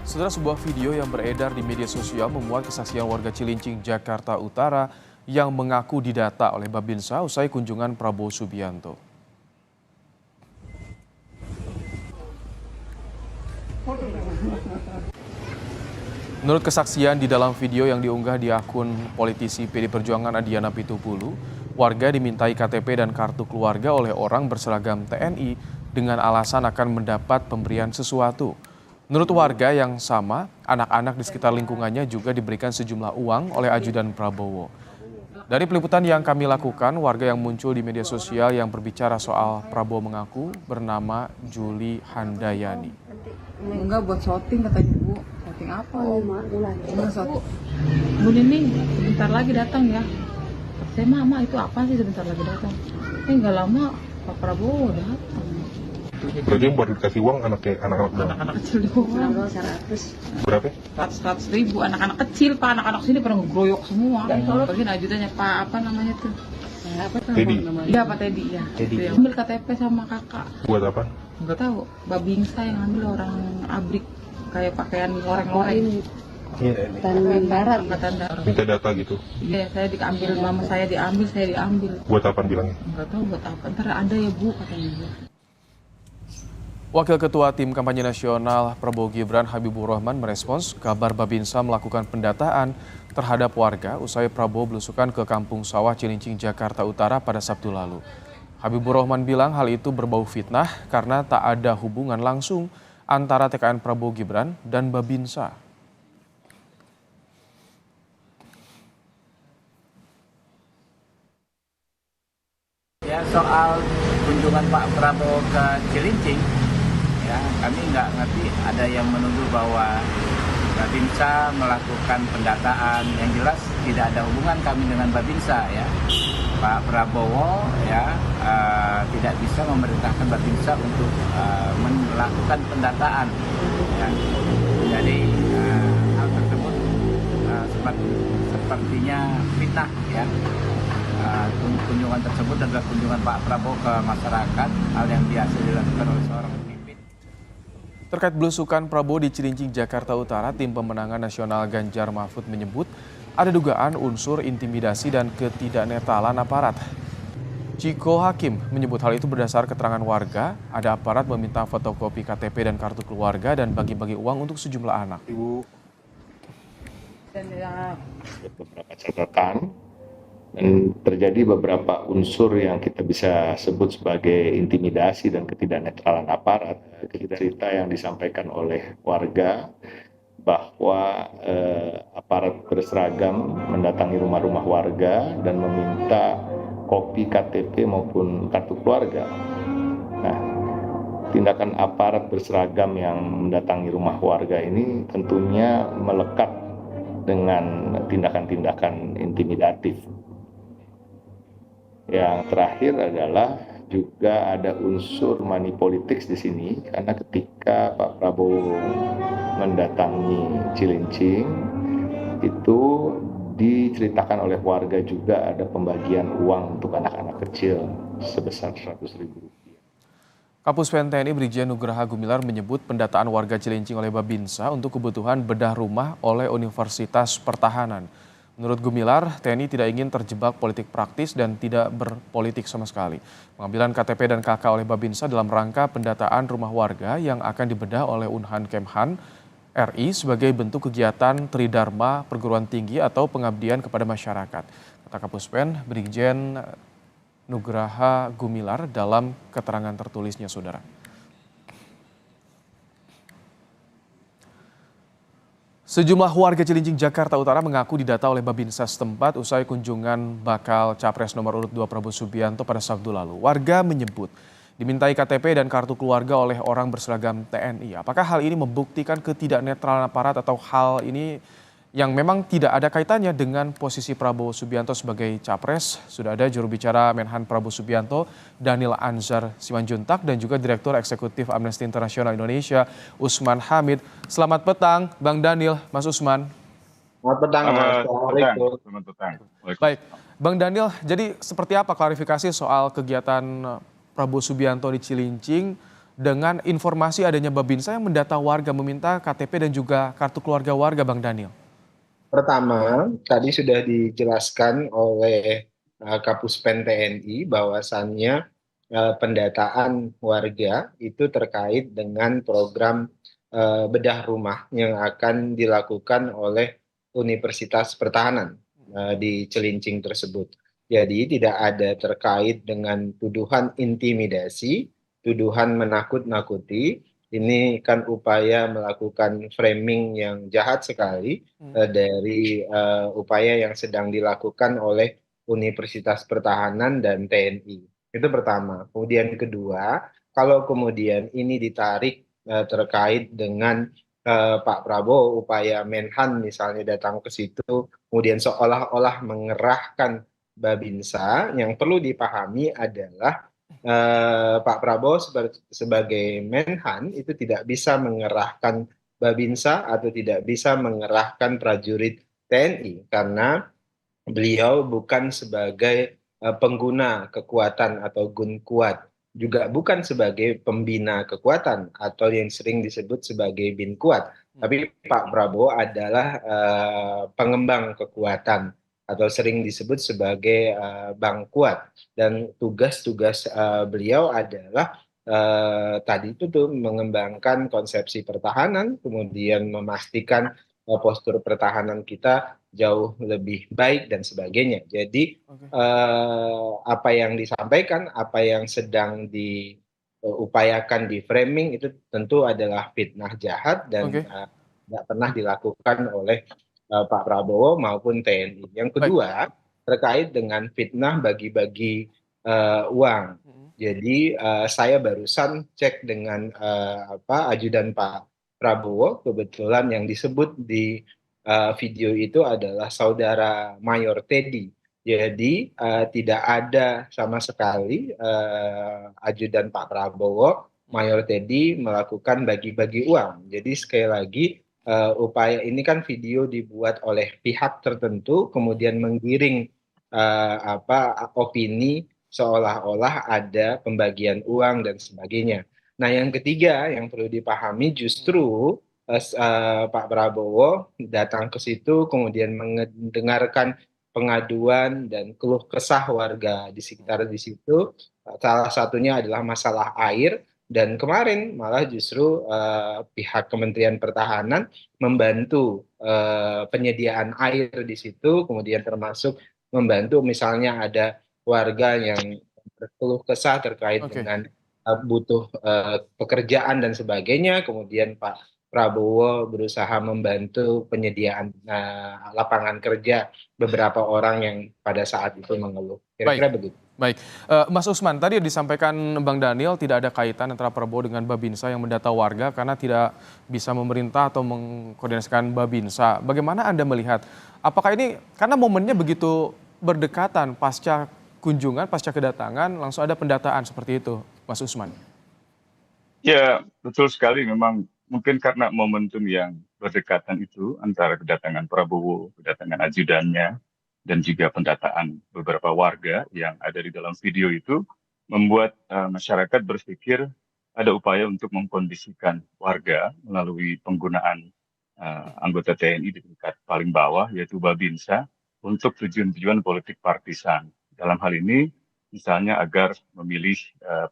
Setelah sebuah video yang beredar di media sosial memuat kesaksian warga Cilincing, Jakarta Utara yang mengaku didata oleh Babinsa usai kunjungan Prabowo Subianto. Menurut kesaksian di dalam video yang diunggah di akun politisi PD Perjuangan Adiana Pitupulu, warga dimintai KTP dan kartu keluarga oleh orang berseragam TNI dengan alasan akan mendapat pemberian sesuatu. Menurut warga yang sama, anak-anak di sekitar lingkungannya juga diberikan sejumlah uang oleh ajudan Prabowo. Dari peliputan yang kami lakukan, warga yang muncul di media sosial yang berbicara soal Prabowo mengaku bernama Juli Handayani. Enggak, buat shooting katanya Bu. Shooting apa? Oh, mak, Enggak shooting. Bu Nining sebentar lagi datang ya. Saya mama itu apa sih sebentar lagi datang? Enggak lama Pak Prabowo datang. Berarti yang baru dikasih uang anak-anak doang? Anak-anak kecil doang. 100 Berapa? 100 ribu anak-anak kecil Pak, anak-anak sini pada ngegroyok semua. Bagian ajudannya Pak apa namanya tuh? Apa tuh Teddy. namanya? Iya Pak Teddy ya. Ambil KTP sama kakak. Buat apa? Enggak tahu. Babingsa yang ambil orang abrik kayak pakaian loreng-loreng. Darat. Angkatan darat. Minta data gitu. Iya, saya diambil, mama saya diambil. Buat apa bilangnya? Enggak tahu buat apa. Ntar ada ya Bu katanya. Wakil Ketua Tim Kampanye Nasional Prabowo Gibran Habibur Rahman merespons kabar Babinsa melakukan pendataan terhadap warga usai Prabowo belusukan ke Kampung Sawah Cilincing, Jakarta Utara pada Sabtu lalu. Habibur Rahman bilang hal itu berbau fitnah karena tak ada hubungan langsung antara TKN Prabowo Gibran dan Babinsa. Ya, soal kunjungan Pak Prabowo ke Cilincing, ya kami nggak ngerti ada yang menuduh bahwa Babinsa melakukan pendataan. Yang jelas tidak ada hubungan kami dengan Babinsa ya. Pak Prabowo ya tidak bisa memerintahkan Babinsa untuk melakukan pendataan. Ya. Jadi hal tersebut sepertinya fitnah ya. Kunjungan tersebut adalah kunjungan Pak Prabowo ke masyarakat, hal yang biasa dilakukan oleh seorang pemimpin. Terkait belusukan Prabowo di Cilincing, Jakarta Utara, Tim Pemenangan Nasional Ganjar Mahfud menyebut ada dugaan unsur intimidasi dan ketidaknetralan aparat. Ciko Hakim menyebut hal itu berdasar keterangan warga, ada aparat meminta fotokopi KTP dan kartu keluarga dan bagi-bagi uang untuk sejumlah anak. Ibu. Beberapa catatan dan terjadi beberapa unsur yang kita bisa sebut sebagai intimidasi dan ketidaknetralan aparat. Cerita yang disampaikan oleh warga bahwa aparat berseragam mendatangi rumah-rumah warga dan meminta kopi KTP maupun kartu keluarga. Nah, tindakan aparat berseragam yang mendatangi rumah warga ini tentunya melekat dengan tindakan-tindakan intimidatif. Yang terakhir adalah juga ada unsur money politics di sini, karena ketika Pak Prabowo mendatangi Cilincing itu diceritakan oleh warga juga ada pembagian uang untuk anak-anak kecil sebesar 100.000 rupiah. Kapuspen TNI Brigjen Nugraha Gumilar menyebut pendataan warga Cilincing oleh Babinsa untuk kebutuhan bedah rumah oleh Universitas Pertahanan. Menurut Gumilar, TNI tidak ingin terjebak politik praktis dan tidak berpolitik sama sekali. Pengambilan KTP dan KK oleh Babinsa dalam rangka pendataan rumah warga yang akan dibedah oleh Unhan Kemhan RI sebagai bentuk kegiatan Tridharma perguruan tinggi atau pengabdian kepada masyarakat. Kata Kapuspen Brigjen Nugraha Gumilar dalam keterangan tertulisnya, saudara. Sejumlah warga Cilincing, Jakarta Utara mengaku didata oleh Babinsa setempat usai kunjungan bakal Capres nomor urut 2 Prabowo Subianto pada Sabtu lalu. Warga menyebut dimintai KTP dan kartu keluarga oleh orang berseragam TNI. Apakah hal ini membuktikan ketidaknetralan aparat atau hal ini yang memang tidak ada kaitannya dengan posisi Prabowo Subianto sebagai Capres? Sudah ada juru bicara Menhan Prabowo Subianto, Daniel Anzar Simanjuntak, dan juga Direktur Eksekutif Amnesty International Indonesia, Usman Hamid. Selamat petang, Bang Daniel, Mas Usman. Selamat petang, Mas. Assalamualaikum. Selamat petang. Baik, Bang Daniel, jadi seperti apa klarifikasi soal kegiatan Prabowo Subianto di Cilincing dengan informasi adanya Babinsa yang mendata warga meminta KTP dan juga kartu keluarga warga, Bang Daniel? Pertama, tadi sudah dijelaskan oleh Kapuspen TNI bahwasannya pendataan warga itu terkait dengan program bedah rumah yang akan dilakukan oleh Universitas Pertahanan di Cilincing tersebut. Jadi tidak ada terkait dengan tuduhan intimidasi, tuduhan menakut-nakuti. Ini kan upaya melakukan framing yang jahat sekali dari upaya yang sedang dilakukan oleh Universitas Pertahanan dan TNI. Itu pertama. Kemudian kedua, kalau kemudian ini ditarik terkait dengan Pak Prabowo, upaya Menhan misalnya datang ke situ, kemudian seolah-olah mengerahkan Babinsa, yang perlu dipahami adalah Pak Prabowo sebagai Menhan itu tidak bisa mengerahkan Babinsa atau tidak bisa mengerahkan prajurit TNI karena beliau bukan sebagai pengguna kekuatan atau gun kuat, juga bukan sebagai pembina kekuatan atau yang sering disebut sebagai bin kuat. Tapi Pak Prabowo adalah pengembang kekuatan atau sering disebut sebagai Bang Kuat. Dan tugas-tugas beliau adalah tadi itu tuh mengembangkan konsepsi pertahanan, kemudian memastikan postur pertahanan kita jauh lebih baik dan sebagainya. Jadi apa yang disampaikan, apa yang sedang diupayakan di framing itu tentu adalah fitnah jahat dan tidak pernah dilakukan oleh Pak Prabowo maupun TNI. Yang kedua, terkait dengan fitnah bagi-bagi uang. Jadi saya barusan cek dengan ajudan Pak Prabowo, kebetulan yang disebut di video itu adalah saudara Mayor Teddy. Jadi tidak ada sama sekali ajudan Pak Prabowo, Mayor Teddy melakukan bagi-bagi uang. Jadi sekali lagi upaya ini kan video dibuat oleh pihak tertentu, kemudian menggiring opini seolah-olah ada pembagian uang dan sebagainya. Nah, yang ketiga yang perlu dipahami justru Pak Prabowo datang ke situ, kemudian mendengarkan pengaduan dan keluh kesah warga di sekitar di situ. Salah satunya adalah masalah air. Dan kemarin malah justru pihak Kementerian Pertahanan membantu penyediaan air di situ, kemudian termasuk membantu misalnya ada warga yang berkeluh kesah terkait dengan butuh pekerjaan dan sebagainya, kemudian Pak Prabowo berusaha membantu penyediaan lapangan kerja beberapa orang yang pada saat itu mengeluh. Kira-kira begitu. Baik, Mas Usman, tadi disampaikan Bang Daniel tidak ada kaitan antara Prabowo dengan Babinsa yang mendata warga karena tidak bisa memerintah atau mengkoordinasikan Babinsa. Bagaimana Anda melihat, apakah ini karena momennya begitu berdekatan pasca kunjungan, pasca kedatangan, langsung ada pendataan seperti itu, Mas Usman? Ya, betul sekali. Memang mungkin karena momentum yang berdekatan itu antara kedatangan Prabowo, kedatangan ajudannya, dan juga pendataan beberapa warga yang ada di dalam video itu membuat masyarakat berpikir ada upaya untuk mengkondisikan warga melalui penggunaan anggota TNI di tingkat paling bawah, yaitu Babinsa, untuk tujuan-tujuan politik partisan. Dalam hal ini, misalnya agar memilih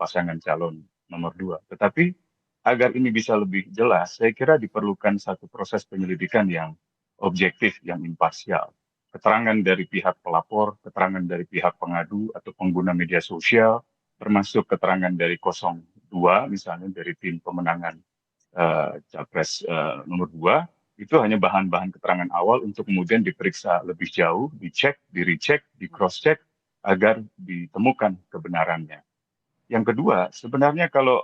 pasangan calon nomor 2. Tetapi agar ini bisa lebih jelas, saya kira diperlukan satu proses penyelidikan yang objektif, yang imparsial. Keterangan dari pihak pelapor, keterangan dari pihak pengadu atau pengguna media sosial, termasuk keterangan dari 02, misalnya dari tim pemenangan Capres nomor 2, itu hanya bahan-bahan keterangan awal untuk kemudian diperiksa lebih jauh, dicek, di-recheck, di-cross-check, agar ditemukan kebenarannya. Yang kedua, sebenarnya kalau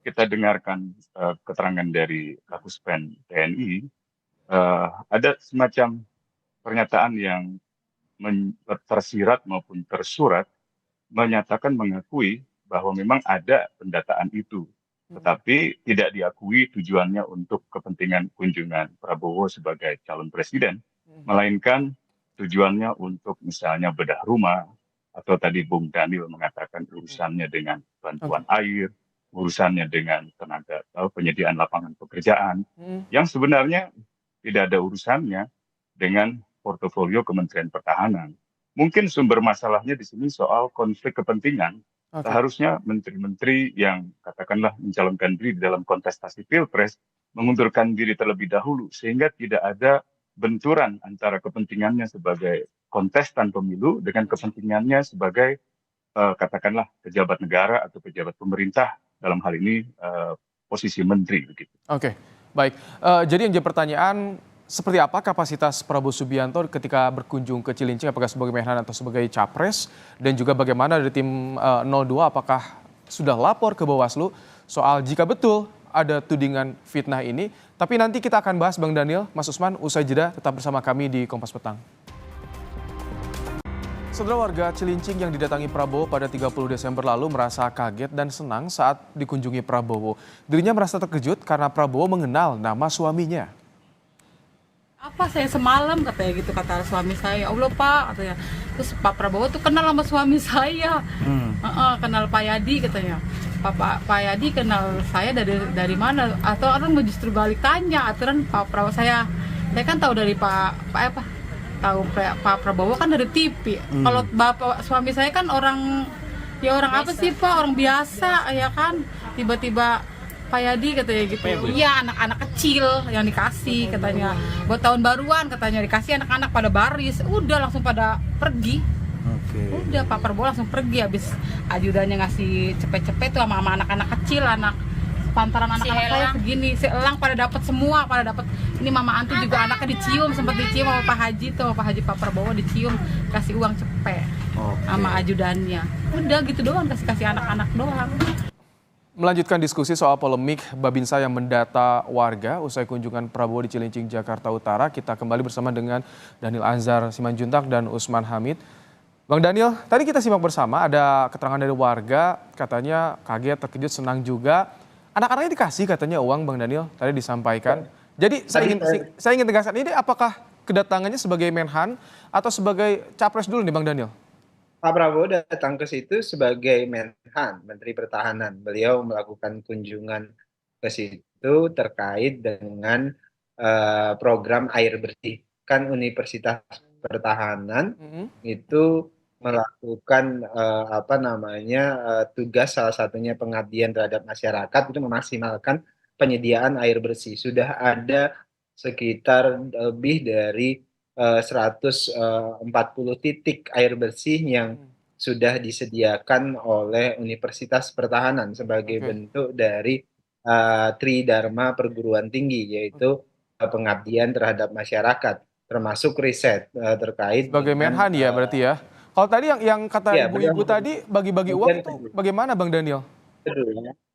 kita dengarkan keterangan dari Kapuspen TNI, ada semacam pernyataan yang tersirat maupun tersurat menyatakan mengakui bahwa memang ada pendataan itu, tetapi tidak diakui tujuannya untuk kepentingan kunjungan Prabowo sebagai calon presiden, melainkan tujuannya untuk misalnya bedah rumah, atau tadi Bung Daniel mengatakan urusannya dengan bantuan air, urusannya dengan tenaga atau penyediaan lapangan pekerjaan Hmm. yang sebenarnya tidak ada urusannya dengan portofolio Kementerian Pertahanan. Mungkin sumber masalahnya di sini soal konflik kepentingan. Oke. Seharusnya menteri-menteri yang katakanlah mencalonkan diri di dalam kontestasi Pilpres mengundurkan diri terlebih dahulu sehingga tidak ada benturan antara kepentingannya sebagai kontestan pemilu dengan kepentingannya sebagai katakanlah pejabat negara atau pejabat pemerintah dalam hal ini posisi menteri begitu. Oke, baik. Jadi yang jadi pertanyaan, seperti apa kapasitas Prabowo Subianto ketika berkunjung ke Cilincing, apakah sebagai Menhan atau sebagai Capres? Dan juga bagaimana dari tim 02, apakah sudah lapor ke Bawaslu soal jika betul ada tudingan fitnah ini? Tapi nanti kita akan bahas, Bang Daniel, Mas Usman, usai jeda, tetap bersama kami di Kompas Petang. Saudara, warga Cilincing yang didatangi Prabowo pada 30 Desember lalu merasa kaget dan senang saat dikunjungi Prabowo. Dirinya merasa terkejut karena Prabowo mengenal nama suaminya. Apa saya semalam katanya gitu, kata suami saya, Allah Pak katanya. Terus Pak Prabowo tuh kenal sama suami saya. Kenal Pak Yadi katanya. Pak Yadi kenal saya dari mana? Atau orang justru balik tanya aturan Pak Prabowo saya kan tahu dari Pak Prabowo kan dari TV. Kalau bapak suami saya kan orang biasa. Apa sih Pak, orang biasa ya kan. Tiba-tiba Pak Yadi katanya gitu. Iya, anak-anak kecil yang dikasih katanya. Buat tahun baruan katanya dikasih anak-anak pada baris. Udah langsung pada pergi. Udah Pak Prabowo langsung pergi habis ajudannya ngasih cepet-cepet tuh sama anak-anak kecil, anak pantaran anak-anak saya segini, seelang pada dapat semua, pada dapat. Ini Mama Anti juga anaknya dicium, sempat dicium sama Pak Haji tuh, Pak Haji Pak Prabowo dicium, kasih uang cepet sama ajudannya. Udah gitu doang, kasih anak-anak doang. Melanjutkan diskusi soal polemik Babinsa yang mendata warga usai kunjungan Prabowo di Cilincing, Jakarta Utara, kita kembali bersama dengan Daniel Anzar Simanjuntak dan Usman Hamid. Bang Daniel, tadi kita simak bersama ada keterangan dari warga, katanya kaget, terkejut, senang juga. Anak-anaknya dikasih katanya uang, Bang Daniel, tadi disampaikan. Jadi saya ingin tegaskan, ini apakah kedatangannya sebagai Menhan atau sebagai Capres dulu nih Bang Daniel? Pak Prabowo datang ke situ sebagai Menhan, Menteri Pertahanan. Beliau melakukan kunjungan ke situ terkait dengan program air bersih. Kan Universitas Pertahanan itu melakukan tugas, salah satunya pengabdian terhadap masyarakat, itu memaksimalkan penyediaan air bersih. Sudah ada sekitar lebih dari 140 titik air bersih yang sudah disediakan oleh Universitas Pertahanan sebagai bentuk dari Tridharma perguruan tinggi, yaitu pengabdian terhadap masyarakat, termasuk riset terkait sebagai Menhan ya berarti ya. Kalau tadi yang kata ibu-ibu tadi bagi-bagi uang itu bagaimana Bang Daniel?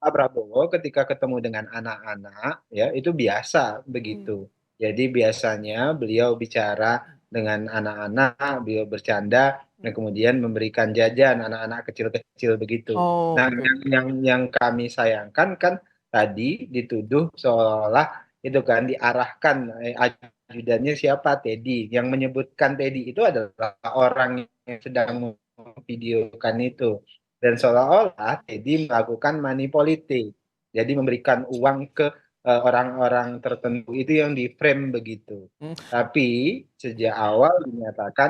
Pak Prabowo ketika ketemu dengan anak-anak ya itu biasa begitu. Jadi biasanya beliau bicara dengan anak-anak, beliau bercanda, dan kemudian memberikan jajan anak-anak kecil-kecil begitu. Nah, yang kami sayangkan kan tadi dituduh seolah itu kan diarahkan ajudannya siapa, Teddy. Yang menyebutkan Teddy itu adalah orang yang sedang memvideokan itu. Dan seolah-olah Teddy melakukan money politik. Jadi memberikan uang ke orang-orang tertentu, itu yang di frame begitu. Tapi sejak awal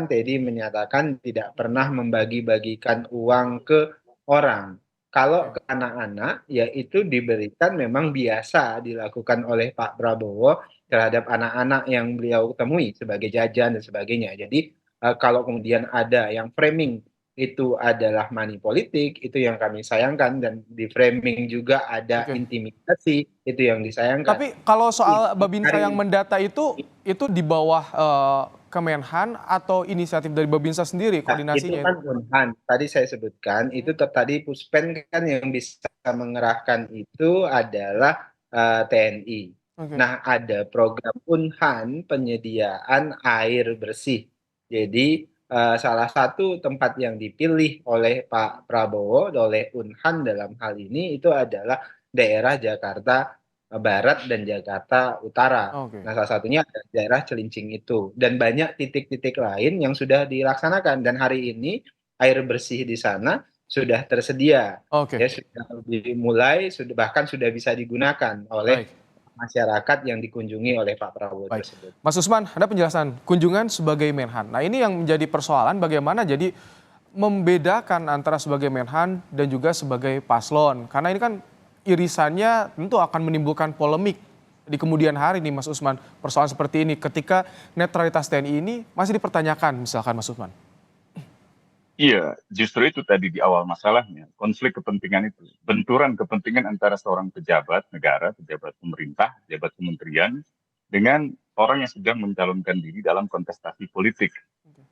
Teddy menyatakan tidak pernah membagi-bagikan uang ke orang. Kalau ke anak-anak, ya itu diberikan memang biasa dilakukan oleh Pak Prabowo terhadap anak-anak yang beliau temui sebagai jajan dan sebagainya. Jadi kalau kemudian ada yang framing itu adalah money politik, itu yang kami sayangkan, dan di framing juga ada intimidasi, itu yang disayangkan. Tapi kalau soal Babinsa yang mendata itu di bawah Kemenhan atau inisiatif dari Babinsa sendiri koordinasinya? Itu kan Unhan, tadi saya sebutkan, itu tadi Puspen kan yang bisa mengerahkan itu adalah TNI. Nah, ada program Unhan penyediaan air bersih. Jadi salah satu tempat yang dipilih oleh Pak Prabowo, oleh Unhan dalam hal ini itu adalah daerah Jakarta Barat dan Jakarta Utara. Nah, salah satunya adalah daerah Cilincing itu. Dan banyak titik-titik lain yang sudah dilaksanakan. Dan hari ini air bersih di sana sudah tersedia, Oke, ya sudah dimulai, bahkan sudah bisa digunakan oleh baik. masyarakat yang dikunjungi oleh Pak Prabowo Baik, tersebut. Mas Usman, ada penjelasan kunjungan sebagai Menhan. Nah ini yang menjadi persoalan bagaimana jadi membedakan antara sebagai Menhan dan juga sebagai paslon. Karena ini kan irisannya tentu akan menimbulkan polemik di kemudian hari nih Mas Usman. Persoalan seperti ini ketika netralitas TNI ini masih dipertanyakan misalkan Mas Usman. Iya, justru itu tadi di awal masalahnya, konflik kepentingan itu, benturan kepentingan antara seorang pejabat negara, pejabat pemerintah, pejabat kementerian, dengan orang yang sedang mencalonkan diri dalam kontestasi politik,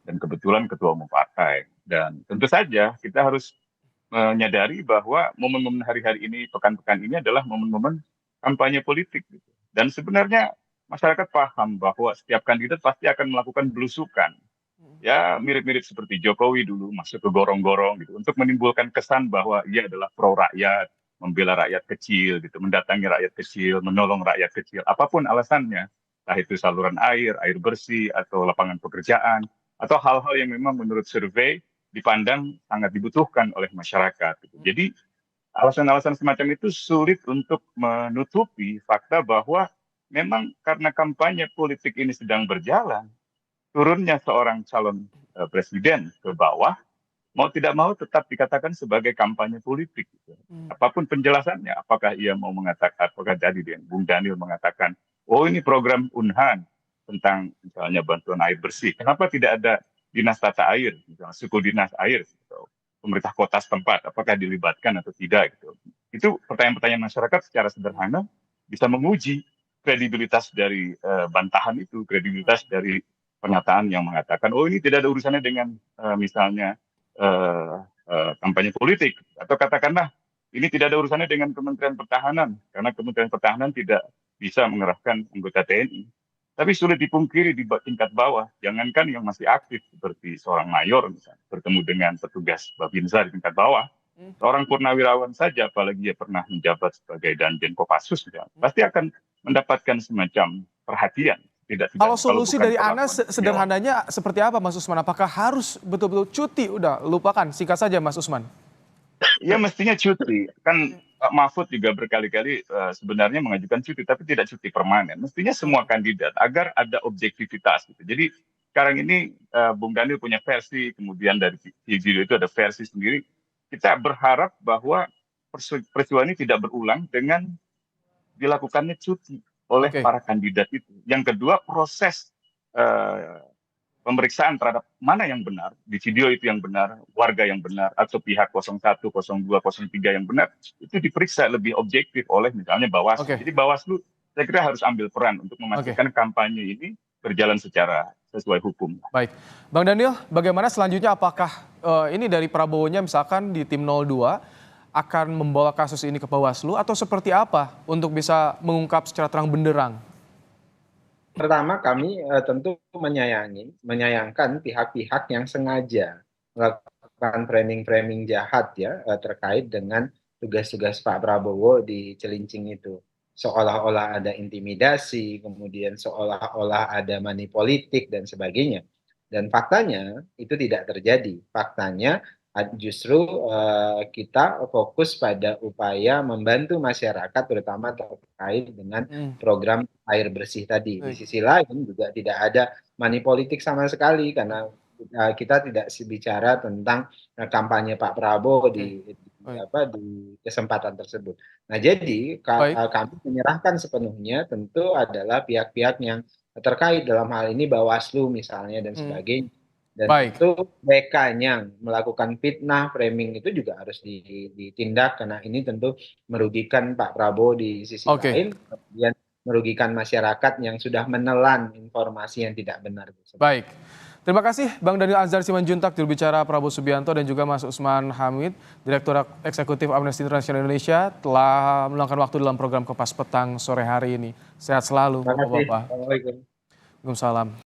dan kebetulan ketua umum partai. Dan tentu saja kita harus menyadari bahwa momen-momen hari-hari ini, pekan-pekan ini adalah momen-momen kampanye politik. Gitu. Dan sebenarnya masyarakat paham bahwa setiap kandidat pasti akan melakukan belusukan. Ya mirip-mirip seperti Jokowi dulu masuk ke gorong-gorong gitu untuk menimbulkan kesan bahwa ia adalah pro rakyat, membela rakyat kecil gitu, mendatangi rakyat kecil, menolong rakyat kecil, apapun alasannya, entah itu saluran air, air bersih atau lapangan pekerjaan atau hal-hal yang memang menurut survei dipandang sangat dibutuhkan oleh masyarakat gitu. Jadi alasan-alasan semacam itu sulit untuk menutupi fakta bahwa memang karena kampanye politik ini sedang berjalan, turunnya seorang calon presiden ke bawah, mau tidak mau tetap dikatakan sebagai kampanye politik. Gitu. Apapun penjelasannya, apakah ia mau mengatakan, apakah tadi Bung Daniel mengatakan, oh ini program Unhan tentang misalnya bantuan air bersih, kenapa tidak ada dinas tata air, misalnya suku dinas air, gitu. Pemerintah kota setempat, apakah dilibatkan atau tidak. Gitu. Itu pertanyaan-pertanyaan masyarakat secara sederhana bisa menguji kredibilitas dari bantahan itu, kredibilitas dari pernyataan yang mengatakan, oh ini tidak ada urusannya dengan misalnya kampanye politik. Atau katakanlah, ini tidak ada urusannya dengan Kementerian Pertahanan, karena Kementerian Pertahanan tidak bisa mengerahkan anggota TNI. Tapi sulit dipungkiri di tingkat bawah, jangankan yang masih aktif, seperti seorang mayor misalnya, bertemu dengan petugas Babinsa di tingkat bawah, seorang purnawirawan saja, apalagi dia pernah menjabat sebagai Danjen Kopassus, misalnya, pasti akan mendapatkan semacam perhatian. Kalau solusi dari Anda sederhananya seperti apa Mas Usman? Apakah harus betul-betul cuti? Udah lupakan, singkat saja Mas Usman. Ya mestinya cuti. Kan Pak Mahfud juga berkali-kali sebenarnya mengajukan cuti, tapi tidak cuti permanen. Mestinya semua kandidat agar ada objektivitas. Gitu. Jadi sekarang ini Bung Daniel punya versi, kemudian dari video itu ada versi sendiri. Kita berharap bahwa peristiwa ini tidak berulang dengan dilakukannya cuti oleh para kandidat itu. Yang kedua, proses pemeriksaan terhadap mana yang benar, di video itu yang benar, warga yang benar, atau pihak 01, 02, 03 yang benar, itu diperiksa lebih objektif oleh misalnya Bawaslu. Jadi Bawaslu saya kira harus ambil peran untuk memastikan kampanye ini berjalan secara sesuai hukum. Baik, Bang Daniel, bagaimana selanjutnya? Apakah ini dari Prabowo-nya misalkan di tim 02, akan membawa kasus ini ke Bawaslu atau seperti apa untuk bisa mengungkap secara terang benderang? Pertama, kami tentu menyayangkan pihak-pihak yang sengaja melakukan framing-framing jahat ya terkait dengan tugas-tugas Pak Prabowo di Cilincing itu. Seolah-olah ada intimidasi, kemudian seolah-olah ada money politik dan sebagainya. Dan faktanya itu tidak terjadi. Faktanya justru kita fokus pada upaya membantu masyarakat terutama terkait dengan program air bersih tadi. Di sisi lain juga tidak ada money politik sama sekali karena kita tidak bicara tentang kampanye Pak Prabowo di kesempatan tersebut. Nah jadi kami menyerahkan sepenuhnya tentu adalah pihak-pihak yang terkait dalam hal ini Bawaslu misalnya dan sebagainya. Dan itu mereka-nya melakukan fitnah, framing itu juga harus ditindak karena ini tentu merugikan Pak Prabowo di sisi lain, kemudian merugikan masyarakat yang sudah menelan informasi yang tidak benar. Baik, terima kasih Bang Daniel Anzar Simanjuntak, jurubicara Prabowo Subianto, dan juga Mas Usman Hamid, Direktur Eksekutif Amnesty International Indonesia, telah meluangkan waktu dalam program Kompas Petang sore hari ini. Sehat selalu, Bapak-Bapak. Waalaikumsalam. Waalaikumsalam.